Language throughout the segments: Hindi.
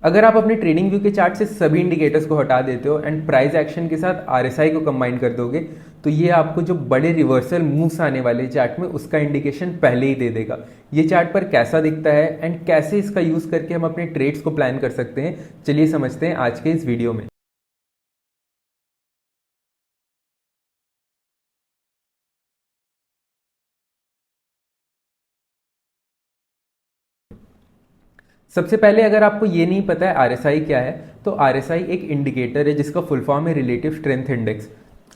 अगर आप अपने ट्रेडिंग व्यू के चार्ट से सभी इंडिकेटर्स को हटा देते हो एंड प्राइस एक्शन के साथ आरएसआई को कंबाइन कर दोगे तो ये आपको जो बड़े रिवर्सल मूव्स आने वाले चार्ट में उसका इंडिकेशन पहले ही दे देगा। ये चार्ट पर कैसा दिखता है एंड कैसे इसका यूज करके हम अपने ट्रेड्स को प्लान कर सकते हैं, चलिए समझते हैं आज के इस वीडियो में। सबसे पहले अगर आपको ये नहीं पता है आरएसआई क्या है, तो आरएसआई एक इंडिकेटर है जिसका फुल फॉर्म है रिलेटिव स्ट्रेंथ इंडेक्स।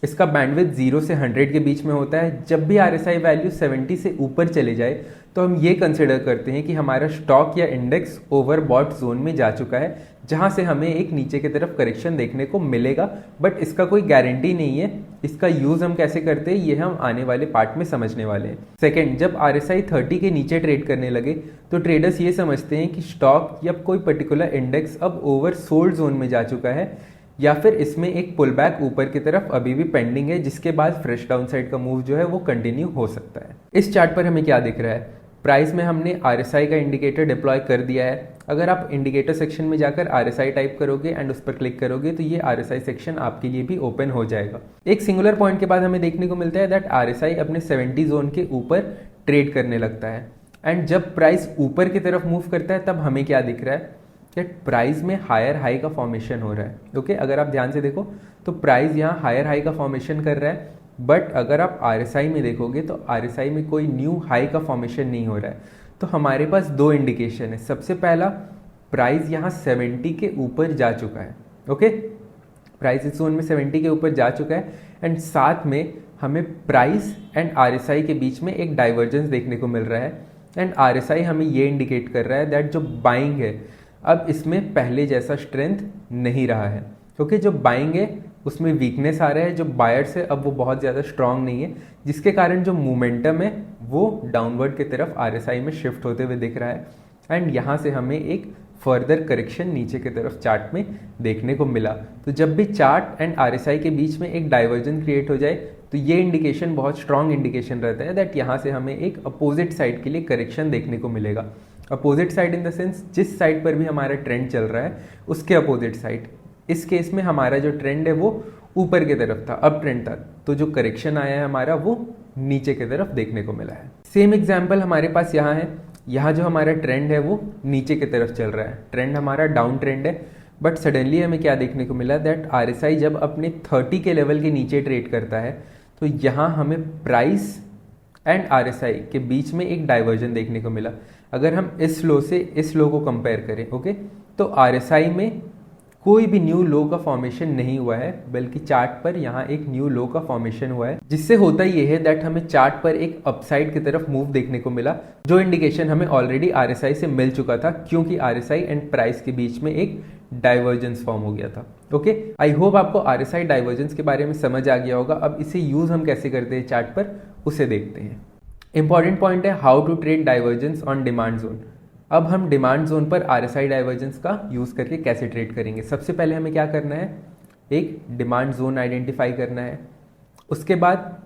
इसका बैंडविड्थ 0 से 100 के बीच में होता है। जब भी आरएसआई वैल्यू 70 से ऊपर चले जाए तो हम ये कंसिडर करते हैं कि हमारा स्टॉक या इंडेक्स ओवरबॉट जोन में जा चुका है, जहां से हमें एक नीचे की तरफ करेक्शन देखने को मिलेगा। बट इसका कोई गारंटी नहीं है। इसका यूज हम कैसे करते हैं ये हम आने वाले पार्ट में समझने वाले हैं। सेकेंड, जब आरएसआई 30 के नीचे ट्रेड करने लगे तो ट्रेडर्स ये समझते हैं कि स्टॉक या कोई पर्टिकुलर इंडेक्स अब ओवर सोल्ड जोन में जा चुका है, या फिर इसमें एक पुल बैक ऊपर की तरफ अभी भी पेंडिंग है, जिसके बाद फ्रेश डाउन साइड का मूव जो है वो कंटिन्यू हो सकता है। इस चार्ट पर हमें क्या दिख रहा है, प्राइस में हमने आरएसआई का इंडिकेटर डिप्लॉय कर दिया है। अगर आप इंडिकेटर सेक्शन में जाकर आरएसआई टाइप करोगे एंड उस पर क्लिक करोगे तो ये आरएसआई सेक्शन आपके लिए भी ओपन हो जाएगा। एक सिंगुलर पॉइंट के बाद हमें देखने को मिलता है दैट आरएसआई अपने 70 जोन के ऊपर ट्रेड करने लगता है। एंड जब प्राइस ऊपर की तरफ मूव करता है तब हमें क्या दिख रहा है कि प्राइस में हायर हाई का फॉर्मेशन हो रहा है। ओके, अगर आप ध्यान से देखो तो प्राइस यहाँ हायर हाई का फॉर्मेशन कर रहा है, बट अगर आप आरएसआई में देखोगे तो आरएसआई में कोई न्यू हाई का फॉर्मेशन नहीं हो रहा है। तो हमारे पास दो इंडिकेशन है। सबसे पहला, प्राइस यहाँ 70 के ऊपर जा चुका है। ओके, प्राइस इस जोन में 70 के ऊपर जा चुका है एंड साथ में हमें प्राइस एंड आरएसआई के बीच में एक डाइवर्जेंस देखने को मिल रहा है। एंड आरएसआई हमें ये इंडिकेट कर रहा है दैट जो बाइंग है अब इसमें पहले जैसा स्ट्रेंथ नहीं रहा है। क्योंकि जो बाइंग है उसमें वीकनेस आ रहा है, जो बायर्स है अब वो बहुत ज़्यादा स्ट्रांग नहीं है, जिसके कारण जो मोमेंटम है वो डाउनवर्ड की तरफ आरएसआई में शिफ्ट होते हुए दिख रहा है। एंड यहाँ से हमें एक फर्दर करेक्शन नीचे की तरफ चार्ट में देखने को मिला। तो जब भी चार्ट एंड आरएसआई के बीच में एक डाइवर्जन क्रिएट हो जाए तो ये इंडिकेशन बहुत स्ट्रांग इंडिकेशन रहता है दैट यहाँ से हमें एक अपोजिट साइड के लिए करेक्शन देखने को मिलेगा। Opposite side in the sense जिस साइड पर भी हमारा ट्रेंड चल रहा है उसके अपोजिट साइड। इस केस में हमारा जो ट्रेंड है वो ऊपर की तरफ था, अप ट्रेंड था, तो जो करेक्शन आया है हमारा वो नीचे की तरफ देखने को मिला है। सेम एग्जांपल हमारे पास यहाँ है। यहाँ जो हमारा ट्रेंड है वो नीचे की तरफ चल रहा है, ट्रेंड हमारा डाउन ट्रेंड है, बट सडनली हमें क्या देखने को मिला दैट आरएसआई जब अपने 30 के लेवल के नीचे ट्रेड करता है तो यहाँ हमें प्राइस एंड आरएसआई के बीच में एक डाइवर्जन देखने को मिला। अगर हम इस लो से इस लो को कंपेयर करें, ओके, तो आरएसआई में कोई भी न्यू लो का फॉर्मेशन नहीं हुआ है, बल्कि चार्ट पर यहाँ एक न्यू लो का फॉर्मेशन हुआ है, जिससे होता ये है दैट हमें चार्ट पर एक अपसाइड की तरफ मूव देखने को मिला, जो इंडिकेशन हमें ऑलरेडी आरएसआई से मिल चुका था, क्योंकि आरएसआई एंड प्राइस के बीच में एक डाइवर्जेंस फॉर्म हो गया था। ओके, आई होप आपको आरएसआई डाइवर्जेंस के बारे में समझ आ गया होगा। अब इसे यूज हम कैसे करते हैं चार्ट पर, उसे देखते हैं। इंपॉर्टेंट पॉइंट है how to trade divergence on demand zone. अब हम डिमांड जोन पर आरएसआई डाइवर्जेंस का यूज करके कैसे ट्रेड करेंगे। सबसे पहले हमें क्या करना है, एक डिमांड जोन आइडेंटिफाई करना है। उसके बाद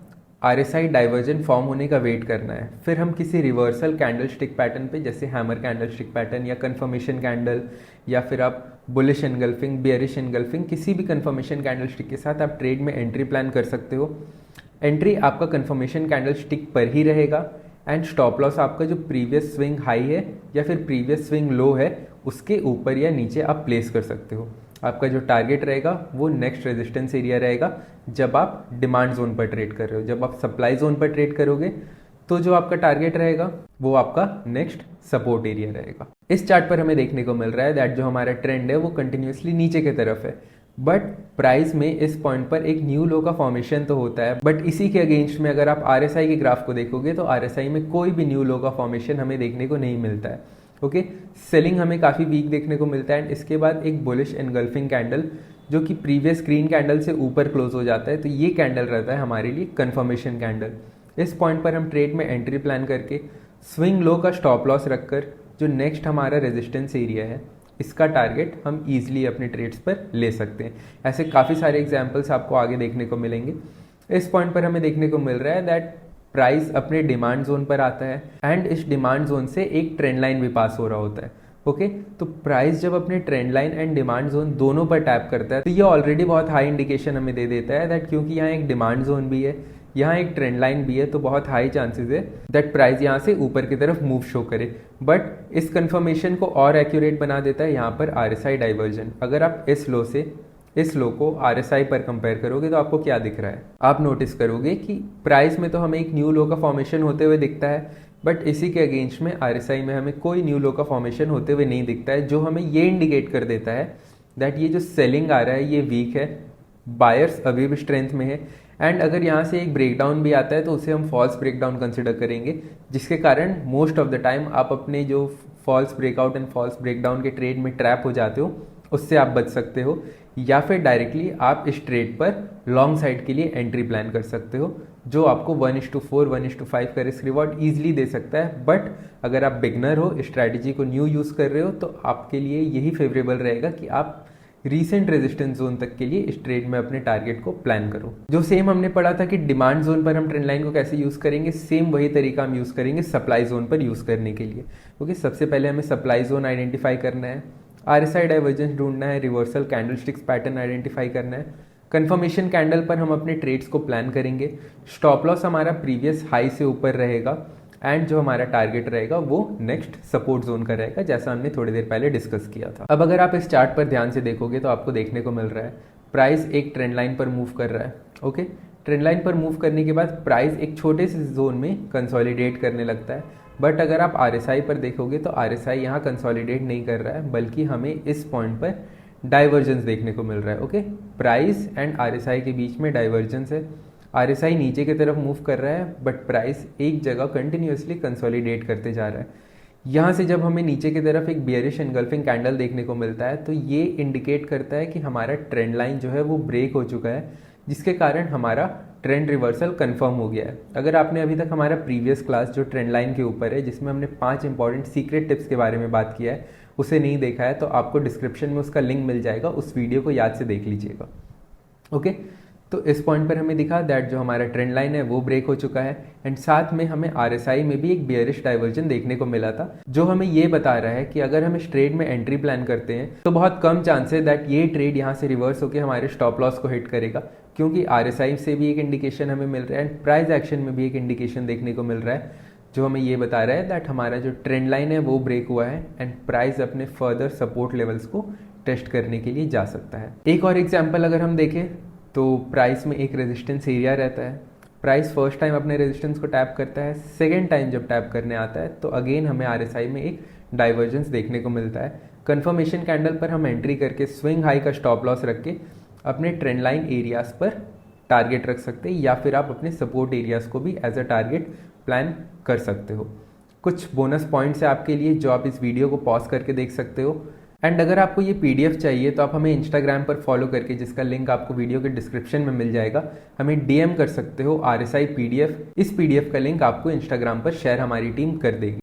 आरएसआई डाइवर्जन फॉर्म होने का वेट करना है। फिर हम किसी रिवर्सल कैंडल स्टिक पैटर्न पे, जैसे हैमर कैंडल स्टिक पैटर्न या कन्फर्मेशन कैंडल, या फिर आप बुलिश एनगल्फिंग, बेयरिश एनगल्फिंग, किसी भी कन्फर्मेशन कैंडल स्टिक के साथ आप ट्रेड में एंट्री प्लान कर सकते हो। एंट्री आपका कन्फर्मेशन कैंडल स्टिक पर ही रहेगा एंड स्टॉप लॉस आपका जो प्रीवियस स्विंग हाई है या फिर प्रीवियस स्विंग लो है उसके ऊपर या नीचे आप प्लेस कर सकते हो। आपका जो टारगेट रहेगा वो नेक्स्ट रेजिस्टेंस एरिया रहेगा जब आप डिमांड जोन पर ट्रेड कर रहे हो। जब आप सप्लाई जोन पर ट्रेड करोगे तो जो आपका टारगेट रहेगा वो आपका नेक्स्ट सपोर्ट एरिया रहेगा। इस चार्ट पर हमें देखने को मिल रहा है दैट जो हमारा ट्रेंड है वो कंटिन्यूसली नीचे की तरफ है, बट प्राइस में इस पॉइंट पर एक न्यू लो का फॉर्मेशन तो होता है, बट इसी के अगेंस्ट में अगर आप आरएसआई के ग्राफ को देखोगे तो आरएसआई में कोई भी न्यू लो का फॉर्मेशन हमें देखने को नहीं मिलता है। ओके, सेलिंग हमें काफ़ी वीक देखने को मिलता है एंड इसके बाद एक बुलिश एनगल्फिंग कैंडल जो कि प्रीवियस ग्रीन कैंडल से ऊपर क्लोज हो जाता है, तो ये कैंडल रहता है हमारे लिए कन्फर्मेशन कैंडल। इस पॉइंट पर हम ट्रेड में एंट्री प्लान करके स्विंग लो का स्टॉप लॉस रखकर जो नेक्स्ट हमारा रेजिस्टेंस एरिया है इसका टारगेट हम ईजिली अपने ट्रेड्स पर ले सकते हैं। ऐसे काफ़ी सारे एग्जांपल्स आपको आगे देखने को मिलेंगे। इस पॉइंट पर हमें देखने को मिल रहा है दैट प्राइस अपने डिमांड जोन पर आता है एंड इस डिमांड जोन से एक ट्रेंड लाइन भी पास हो रहा होता है। ओके तो प्राइस जब अपने trend line and demand zone दोनों पर टैप करता है तो ये ऑलरेडी बहुत हाई इंडिकेशन हमें दे देता है दैट क्योंकि यहाँ एक डिमांड जोन भी है, यहाँ एक ट्रेंड लाइन भी है, तो बहुत हाई चांसेस है दैट प्राइस यहाँ से ऊपर की तरफ मूव शो करे। बट इस कंफर्मेशन को और एक्यूरेट बना देता है यहाँ पर RSI डाइवर्जन। अगर आप इस लो को RSI पर कंपेयर करोगे तो आपको क्या दिख रहा है, आप नोटिस करोगे कि प्राइस में तो हमें एक न्यू लो का फॉर्मेशन होते हुए दिखता है, बट इसी के अगेंस्ट में RSI में हमें कोई न्यू लो का फॉर्मेशन होते हुए नहीं दिखता है, जो हमें ये इंडिकेट कर देता है दैट ये जो सेलिंग आ रहा है ये वीक है, बायर्स अभी भी स्ट्रेंथ में है। एंड अगर यहाँ से एक ब्रेकडाउन भी आता है तो उसे हम फॉल्स ब्रेकडाउन कंसिडर करेंगे, जिसके कारण मोस्ट ऑफ द टाइम आप अपने जो false breakout and false breakdown के ट्रेड में ट्रैप हो जाते हो उससे आप बच सकते हो, या फिर डायरेक्टली आप इस ट्रेड पर लॉन्ग साइड के लिए एंट्री प्लान कर सकते हो, जो आपको 1:4 1:5 का रिस्क रिवॉर्ड ईजिली दे सकता है। बट अगर आप बिगनर हो, स्ट्रैटेजी को न्यू यूज़ कर रहे हो, तो आपके लिए यही फेवरेबल रहेगा कि आप रीसेंट रेजिस्टेंस जोन तक के लिए इस ट्रेड में अपने टारगेट को प्लान करो। जो सेम हमने पढ़ा था कि डिमांड जोन पर हम ट्रेंड लाइन को कैसे यूज़ करेंगे, सेम वही तरीका हम यूज़ करेंगे सप्लाई जोन पर यूज़ करने के लिए। क्योंकि सबसे पहले हमें सप्लाई जोन आइडेंटिफाई करना है, RSI डाइवर्जेंस ढूंढना है, रिवर्सल कैंडलस्टिक्स पैटर्न आइडेंटिफाई करना है, कंफर्मेशन कैंडल पर हम अपने ट्रेड्स को प्लान करेंगे, स्टॉप लॉस हमारा प्रीवियस हाई से ऊपर रहेगा, एंड जो हमारा टारगेट रहेगा वो नेक्स्ट सपोर्ट जोन का रहेगा, जैसा हमने थोड़ी देर पहले डिस्कस किया था। अब अगर आप इस चार्ट पर ध्यान से देखोगे तो आपको देखने को मिल रहा है प्राइस एक ट्रेंड लाइन पर मूव कर रहा है। ओके, ट्रेंड लाइन पर मूव करने के बाद प्राइस एक छोटे से जोन में कंसोलिडेट करने लगता है, बट अगर आप RSI पर देखोगे तो RSI यहाँ कंसोलिडेट नहीं कर रहा है, बल्कि हमें इस पॉइंट पर डाइवर्जेंस देखने को मिल रहा है। ओके, प्राइस एंड RSI के बीच में डाइवर्जेंस है, RSI नीचे की तरफ मूव कर रहा है, बट प्राइस एक जगह कंटिन्यूसली कंसोलिडेट करते जा रहा है। यहाँ से जब हमें नीचे की तरफ एक बियरिश एनगल्फिंग कैंडल देखने को मिलता है तो ये इंडिकेट करता है कि हमारा ट्रेंड लाइन जो है वो ब्रेक हो चुका है, जिसके कारण हमारा ट्रेंड रिवर्सल कंफर्म हो गया है। अगर आपने अभी तक हमारा प्रीवियस क्लास जो ट्रेंड लाइन के ऊपर है, जिसमें हमने 5 इंपॉर्टेंट सीक्रेट टिप्स के बारे में बात किया है, उसे नहीं देखा है तो आपको डिस्क्रिप्शन में उसका लिंक मिल जाएगा, उस वीडियो को याद से देख लीजिएगा। ओके, तो इस पॉइंट पर हमें दिखा दैट जो हमारा ट्रेंड लाइन है वो ब्रेक हो चुका है, एंड साथ में हमें RSI में भी एक बियरिश डाइवर्जन देखने को मिला था, जो हमें ये बता रहा है कि अगर हम इस ट्रेड में एंट्री प्लान करते हैं तो बहुत कम चांस है दैट ये ट्रेड यहाँ से रिवर्स होकर हमारे स्टॉप लॉस को हिट करेगा, क्योंकि RSI से भी एक इंडिकेशन हमें मिल रहा है एंड प्राइस एक्शन में भी एक इंडिकेशन देखने को मिल रहा है, जो हमें ये बता रहा है दैट हमारा जो ट्रेंड लाइन है वो ब्रेक हुआ है एंड प्राइस अपने फर्दर सपोर्ट लेवल्स को टेस्ट करने के लिए जा सकता है। एक और एग्जाम्पल अगर हम देखें तो प्राइस में एक रेजिस्टेंस एरिया रहता है, प्राइस फर्स्ट टाइम अपने रेजिस्टेंस को टैप करता है, सेकेंड टाइम जब टैप करने आता है तो अगेन हमें RSI में एक डाइवर्जेंस देखने को मिलता है। कंफर्मेशन कैंडल पर हम एंट्री करके स्विंग हाई का स्टॉप लॉस रख के अपने ट्रेंड लाइन एरियाज पर टारगेट रख सकते हैं, या फिर आप अपने सपोर्ट एरियाज को भी एज अ टारगेट प्लान कर सकते हो। कुछ बोनस पॉइंट्स है आपके लिए जो आप इस वीडियो को पॉज करके देख सकते हो, एंड अगर आपको ये PDF चाहिए तो आप हमें इंस्टाग्राम पर फॉलो करके, जिसका लिंक आपको वीडियो के डिस्क्रिप्शन में मिल जाएगा, हमें DM कर सकते हो RSI PDF। इस PDF का लिंक आपको इंस्टाग्राम पर शेयर हमारी टीम कर देगी।